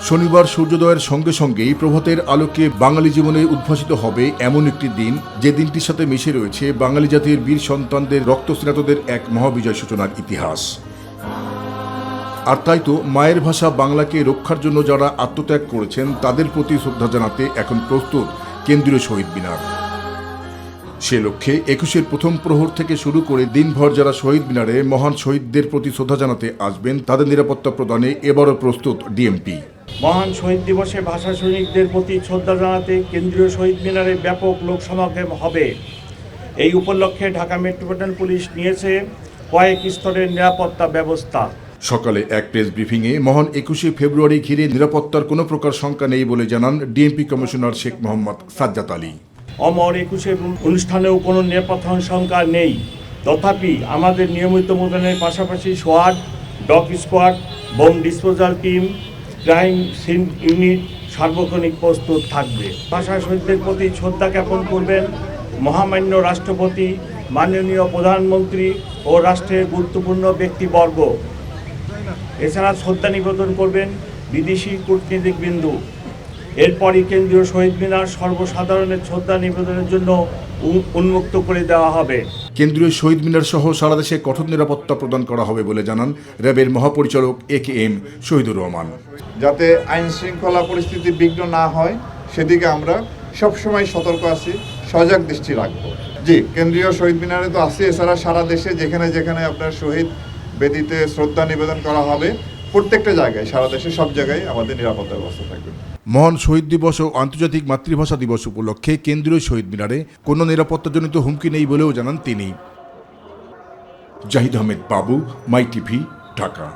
শনিবার সূর্যোদয়ের সঙ্গে সঙ্গেই প্রভাতের আলোকে বাঙালি জীবনে উদ্ভাসিত হবে এমন একটি দিন, যে দিনটির সাথে মিশে রয়েছে বাঙালি জাতির বীর সন্তানদের রক্তস্নাতদের এক মহাবিজয় সূচনার ইতিহাস। আর তাই তো মায়ের ভাষা বাংলাকে রক্ষার জন্য যারা আত্মত্যাগ করেছেন তাদের প্রতি শ্রদ্ধা জানাতে এখন প্রস্তুত কেন্দ্রীয় শহীদ মিনার। সে লক্ষ্যে ২১-এর প্রথম প্রহর থেকে শুরু করে দিনভর যারা শহীদ মিনারে মহান শহীদদের প্রতি শ্রদ্ধা জানাতে আসবেন তাদের নিরাপত্তা প্রদানে এবারও প্রস্তুত ডিএমপি। মহান শহীদ দিবসে ভাষা সৈনিকদের প্রতি শ্রদ্ধা জানাতে কেন্দ্রীয় শহীদ মিনারে ব্যাপক লোক সমাগম হবে। এই উপলক্ষে ঢাকা মেট্রোপলিটন পুলিশ নিয়েছে কয়েক স্তরের নিরাপত্তা ব্যবস্থা। সকালে এক প্রেস ব্রিফিংয়ে মহান ২১শে ফেব্রুয়ারি ঘিরে নিরাপত্তার কোনো প্রকার শঙ্কা নেই বলে জানান ডিএমপি কমিশনার শেখ মোহাম্মদ সাজ্জাদ আলী। অমর ২১শে অনুষ্ঠানেও কোনো নিরাপত্তা শঙ্কা নেই। তথাপি আমাদের নিয়মিত মোতায়েনের পাশাপাশি সোয়াড, dog squad, bomb disposal team, crime scene unit সার্বক্ষণিক প্রস্তুত থাকবে। ভাষা শহীদদের প্রতি শ্রদ্ধা জ্ঞাপন করবেন মহামান্য রাষ্ট্রপতি, মাননীয় প্রধানমন্ত্রী ও রাষ্ট্রের গুরুত্বপূর্ণ ব্যক্তিবর্গ। এছাড়া শ্রদ্ধা নিবেদন করবেন বিদেশি কূটনীতিকবৃন্দ। এরপরই কেন্দ্রীয় শহীদ মিনার সর্বসাধারণের শ্রদ্ধা নিবেদনের জন্য উন্মুক্ত করে দেওয়া হবে। কেন্দ্রীয় শহীদ মিনার সহ সারা দেশে কঠোর নিরাপত্তা প্রদান করা হবে বলে জানান র্যাবের মহাপরিচালক AKM শহীদুর রহমান। যাতে আইন শৃঙ্খলা পরিস্থিতি বিঘ্ন না হয় সেদিকে আমরা সবসময় সতর্ক আছি, সজাগ দৃষ্টি রাখব। জি, কেন্দ্রীয় শহীদ মিনারে তো আছে, এছাড়া সারা দেশে যেখানে যেখানে আপনার শহীদ বেদিতে শ্রদ্ধা নিবেদন করা হবে প্রত্যেকটা জায়গায়, সারা দেশে সব জায়গায় আমাদের নিরাপত্তা ব্যবস্থা থাকবে। মহান শহীদ দিবস ও আন্তর্জাতিক মাতৃভাষা দিবস উপলক্ষে কেন্দ্রীয় শহীদ মিনারে কোনো নিরাপত্তাজনিত হুমকি নেই বলেও জানান তিনি। জাহিদ আহমেদ বাবু, মাই টিভি, ঢাকা।